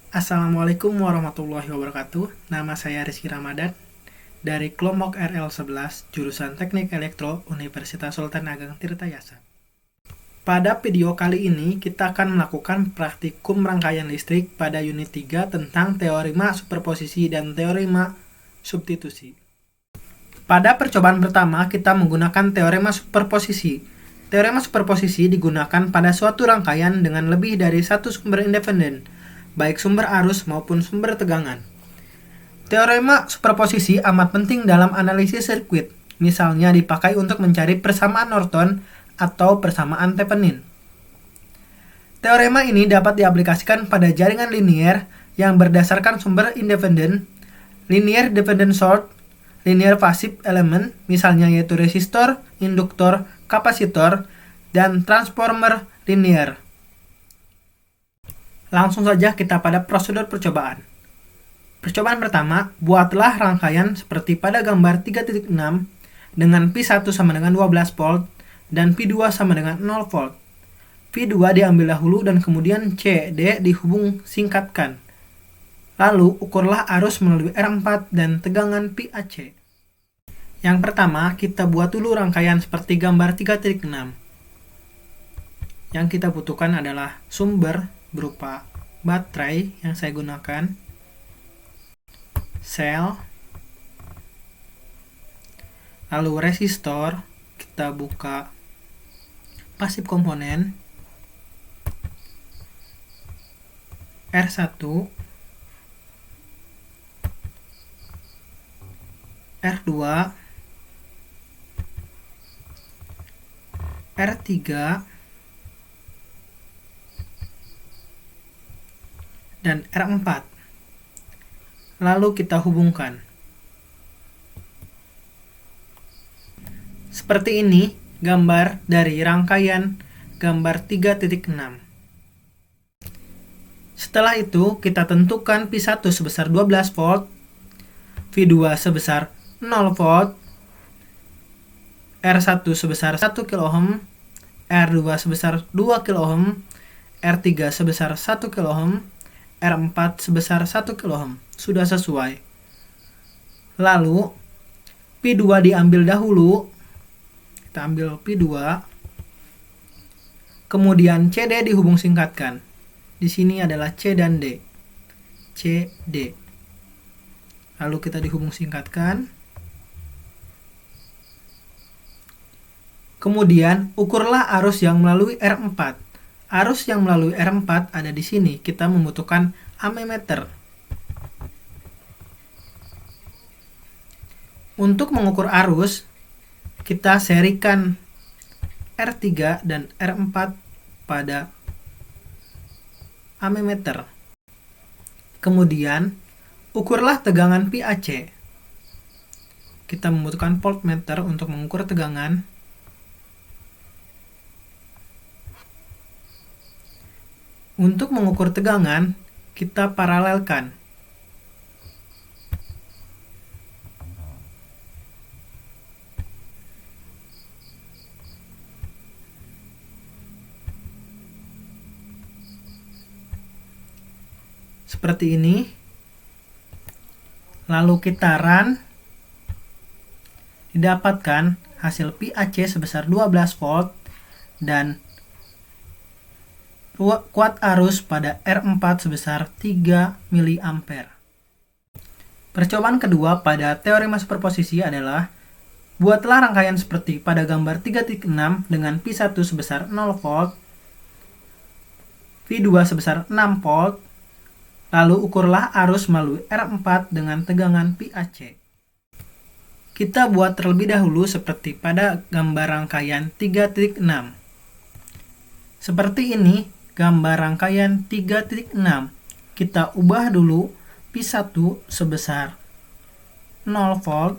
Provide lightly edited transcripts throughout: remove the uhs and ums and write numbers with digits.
Assalamualaikum warahmatullahi wabarakatuh. Nama saya Rizky Ramadan dari kelompok RL11 jurusan Teknik Elektro Universitas Sultan Ageng Tirtayasa. Pada video kali ini kita akan melakukan praktikum rangkaian listrik pada unit 3 tentang teorema superposisi dan teorema substitusi. Pada percobaan pertama kita menggunakan teorema superposisi. Teorema superposisi digunakan pada suatu rangkaian dengan lebih dari satu sumber independen, baik sumber arus maupun sumber tegangan. Teorema superposisi amat penting dalam analisis sirkuit, misalnya dipakai untuk mencari persamaan Norton atau persamaan Thevenin. Teorema ini dapat diaplikasikan pada jaringan linier yang berdasarkan sumber independen, linear dependent source, linear passive element, misalnya yaitu resistor, induktor, kapasitor, dan transformer linear. Langsung saja kita pada prosedur percobaan. Percobaan pertama, buatlah rangkaian seperti pada gambar 3.6 dengan P1 sama dengan 12 volt dan P2 sama dengan 0 volt. P2 diambil dahulu dan kemudian CD dihubung singkatkan. Lalu ukurlah arus melalui R4 dan tegangan PAC. Yang pertama, kita buat dulu rangkaian seperti gambar 3.6. Yang kita butuhkan adalah sumber berupa baterai yang saya gunakan, sel, lalu resistor, kita buka pasif komponen, R1, R2, R3, dan R4. Lalu kita hubungkan. Seperti ini gambar dari rangkaian gambar 3.6. Setelah itu kita tentukan P1 sebesar 12 volt, V2 sebesar 0 volt, R1 sebesar 1 kΩ, R2 sebesar 2 kΩ, R3 sebesar 1 kΩ, R4 sebesar 1 kΩ. Sudah sesuai. Lalu P2 diambil dahulu. Kita ambil P2. Kemudian CD dihubung singkatkan. Di sini adalah C dan D. CD. Lalu kita dihubung singkatkan. Kemudian ukurlah arus yang melalui R4. Arus yang melalui R4 ada di sini. Kita membutuhkan ammeter. Untuk mengukur arus, kita serikan R3 dan R4 pada ammeter. Kemudian, ukurlah tegangan PAC. Kita membutuhkan voltmeter untuk mengukur tegangan. Untuk mengukur tegangan, kita paralelkan. Seperti ini. Lalu kita run. Didapatkan hasil PAC sebesar 12 volt dan kuat arus pada R4 sebesar 3 mA. Percobaan kedua pada teorema superposisi adalah buatlah rangkaian seperti pada gambar 3.6 dengan P1 sebesar 0 volt, V2 sebesar 6 volt, lalu ukurlah arus melalui R4 dengan tegangan PAC. Kita buat terlebih dahulu seperti pada gambar rangkaian 3.6. Seperti ini gambar rangkaian 3.6. Kita ubah dulu P1 sebesar 0 volt,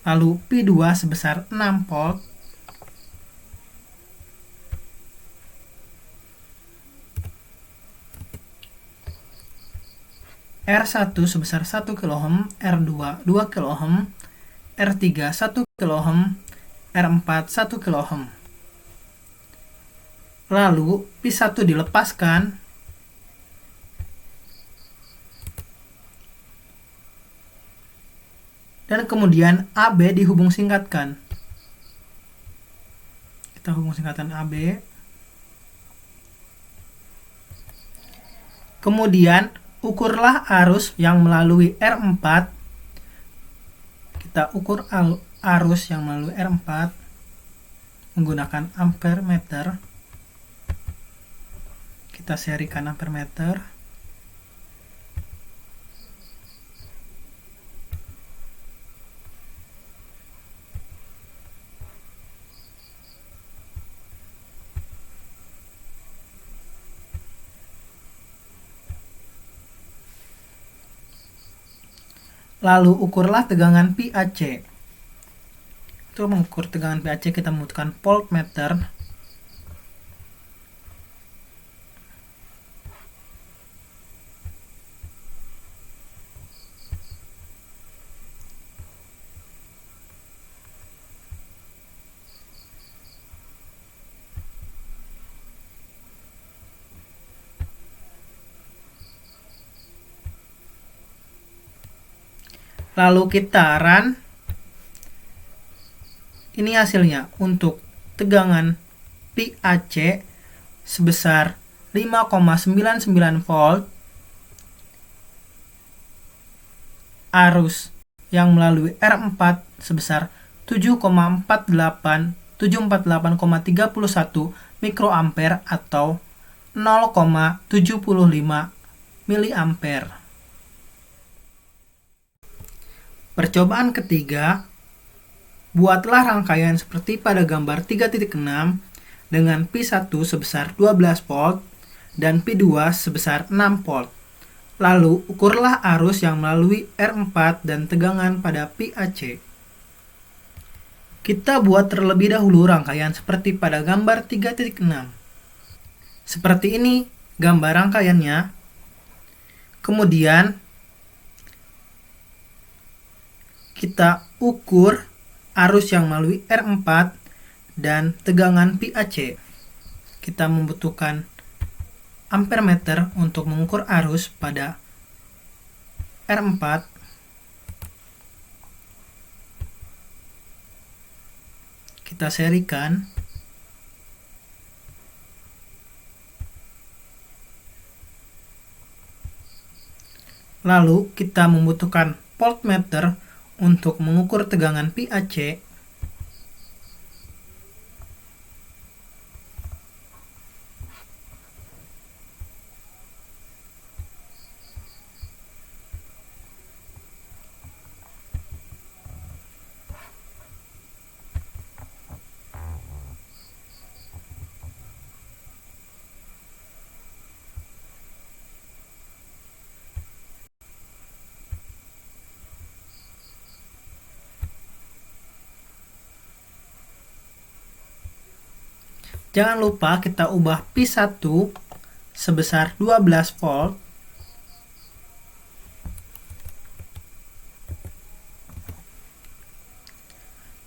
lalu P2 sebesar 6 volt, R1 sebesar 1 kΩ, R2 2 kΩ, R3 1 kΩ, R4 1 kΩ. Lalu P1 dilepaskan. Dan kemudian AB dihubung singkatkan. Kita hubung singkatan AB. Kemudian ukurlah arus yang melalui R4. Kita ukur arus yang melalui R4 menggunakan ampere meter. Kita serikan ampere meter. Lalu ukurlah tegangan PAC. Untuk mengukur tegangan PAC kita membutuhkan voltmeter. Lalu kita run. Ini hasilnya untuk tegangan PAC sebesar 5,99 volt. Arus yang melalui R4 sebesar 748,31 mikroampere atau 0,75 miliampere. Percobaan ketiga, buatlah rangkaian seperti pada gambar 3.6 dengan P1 sebesar 12 volt dan P2 sebesar 6 volt. Lalu ukurlah arus yang melalui R4 dan tegangan pada PAC. Kita buat terlebih dahulu rangkaian seperti pada gambar 3.6. Seperti ini gambar rangkaiannya. Kemudian kita ukur arus yang melalui R4 dan tegangan PAC. Kita membutuhkan ampere meter untuk mengukur arus pada R4. Kita serikan. Lalu kita membutuhkan voltmeter untuk mengukur tegangan PAC. Jangan lupa kita ubah P1 sebesar 12 volt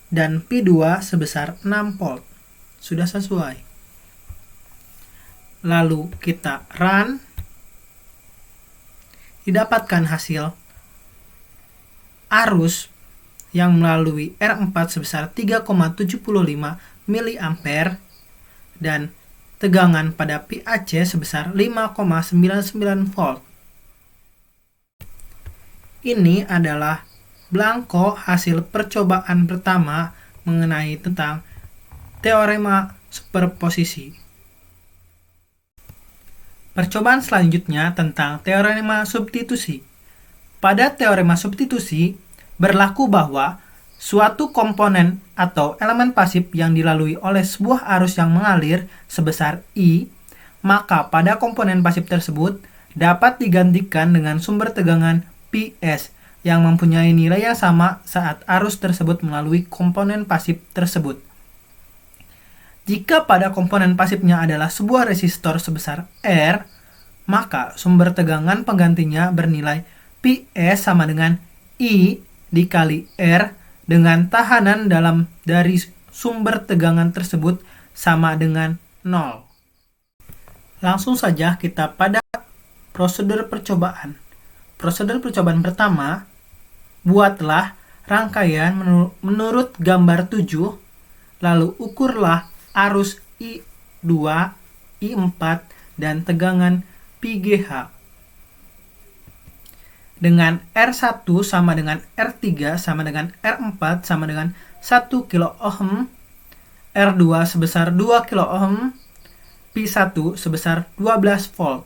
dan P2 sebesar 6 volt. Sudah sesuai. Lalu kita run. Didapatkan hasil arus yang melalui R4 sebesar 3,75 miliampere dan tegangan pada PAC sebesar 5,99 volt. Ini adalah blanko hasil percobaan pertama mengenai tentang teorema superposisi. Percobaan selanjutnya tentang teorema substitusi. Pada teorema substitusi, berlaku bahwa suatu komponen atau elemen pasif yang dilalui oleh sebuah arus yang mengalir sebesar I, maka pada komponen pasif tersebut dapat digantikan dengan sumber tegangan PS yang mempunyai nilai yang sama saat arus tersebut melalui komponen pasif tersebut. Jika pada komponen pasifnya adalah sebuah resistor sebesar R, maka sumber tegangan penggantinya bernilai PS sama dengan I dikali R dengan tahanan dalam dari sumber tegangan tersebut sama dengan 0. Langsung saja kita pada prosedur percobaan. Prosedur percobaan pertama, buatlah rangkaian menurut gambar 7, lalu ukurlah arus I2, I4, dan tegangan PGH. Dengan R1 sama dengan R3 sama dengan R4 sama dengan 1 kilo ohm, R2 sebesar 2 kilo ohm, P1 sebesar 12 volt.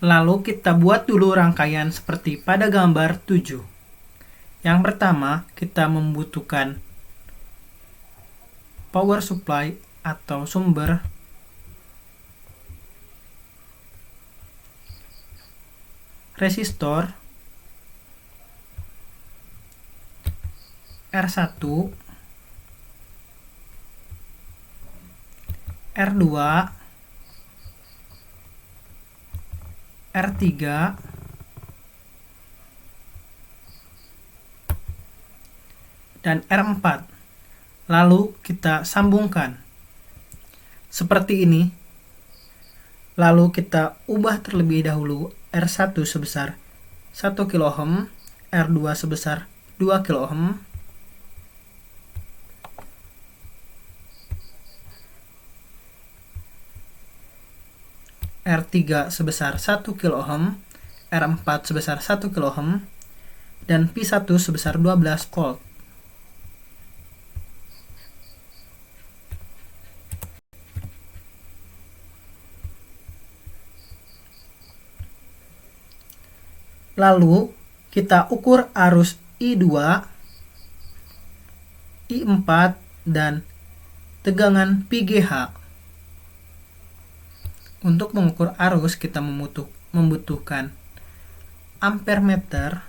Lalu kita buat dulu rangkaian seperti pada gambar 7. Yang pertama, kita membutuhkan power supply atau sumber resistor R1, R2, R3, dan R4. Lalu kita sambungkan seperti ini. Lalu kita ubah terlebih dahulu R1 sebesar 1 kilo ohm, R2 sebesar 2 kilo ohm, R3 sebesar 1 kilo ohm, R4 sebesar 1 kilo ohm, dan P1 sebesar 12 volt. Lalu kita ukur arus I2, I4, dan tegangan PGH. Untuk mengukur arus kita membutuhkan ampere meter.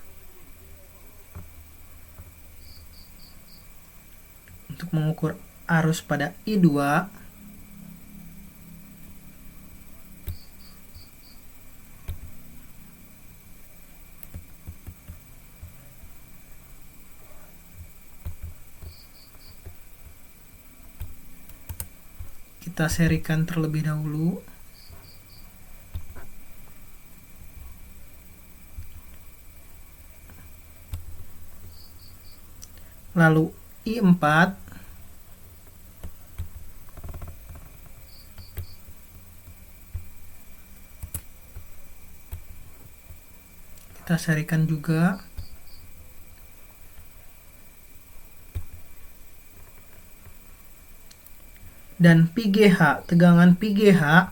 Untuk mengukur arus pada I2, kita serikan terlebih dahulu. Lalu I4 kita serikan juga. Dan PGH, tegangan PGH,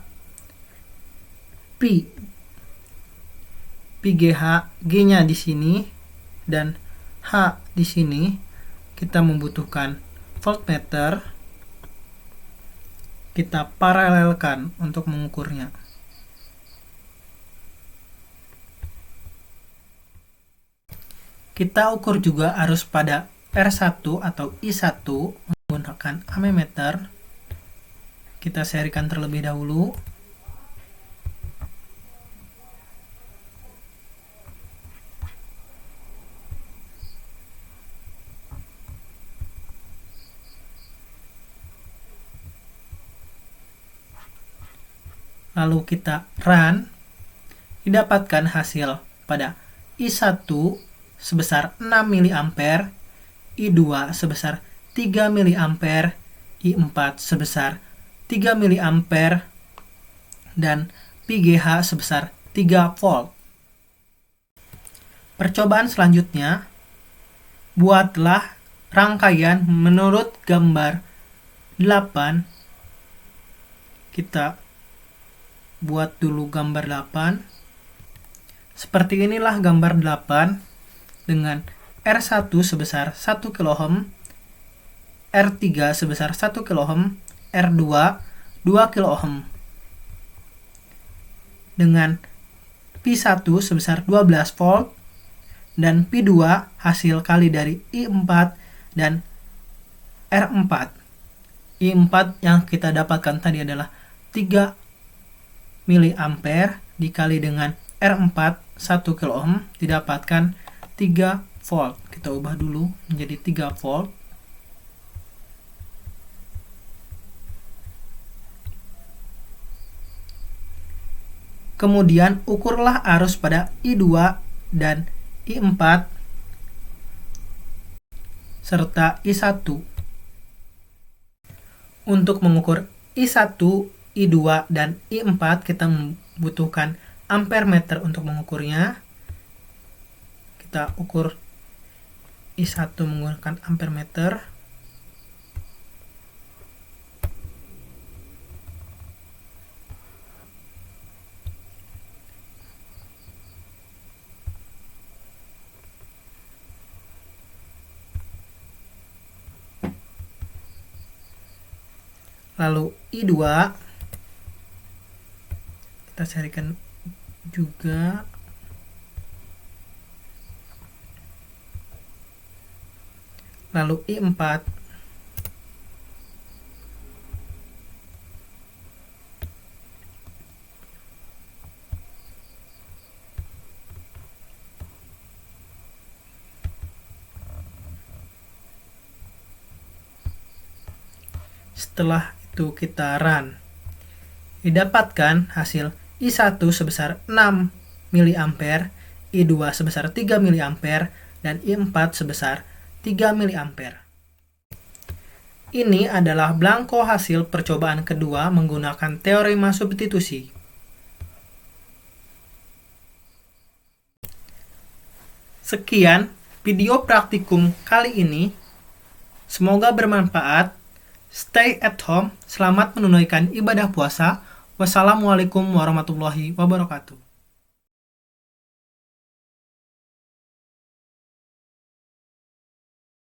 PGH G-nya di sini dan H di sini. Kita membutuhkan voltmeter. Kita paralelkan untuk mengukurnya. Kita ukur juga arus pada R1 atau I1 menggunakan ammeter. Kita serikan terlebih dahulu. Lalu kita run, didapatkan hasil pada I1 sebesar 6 mA, I2 sebesar 3 mA, I4 sebesar 3 mA, dan PGH sebesar 3 volt. Percobaan selanjutnya, buatlah rangkaian menurut gambar 8. Kita buat dulu gambar 8. Seperti inilah gambar 8 dengan R1 sebesar 1 kilo ohm, R3 sebesar 1 kilo ohm, R2 2 kilo ohm. Dengan P1 sebesar 12 volt dan P2 hasil kali dari I4 dan R4. I4 yang kita dapatkan tadi adalah 3 mA dikali dengan R4 1 kilo ohm didapatkan 3 volt. Kita ubah dulu menjadi 3 volt. Kemudian ukurlah arus pada I2 dan I4 serta I1. Untuk mengukur I1, I2, dan I4 kita membutuhkan ampere meter untuk mengukurnya. Kita ukur I1 menggunakan ampere meter. Lalu I2 kita carikan juga. Lalu I4 setelah itu kita run. Didapatkan hasil I1 sebesar 6 mA, I2 sebesar 3 mA, dan I4 sebesar 3 mA. Ini adalah belangko hasil percobaan kedua menggunakan teorema substitusi. Sekian video praktikum kali ini. Semoga bermanfaat. Stay at home, selamat menunaikan ibadah puasa. Wassalamualaikum warahmatullahi wabarakatuh.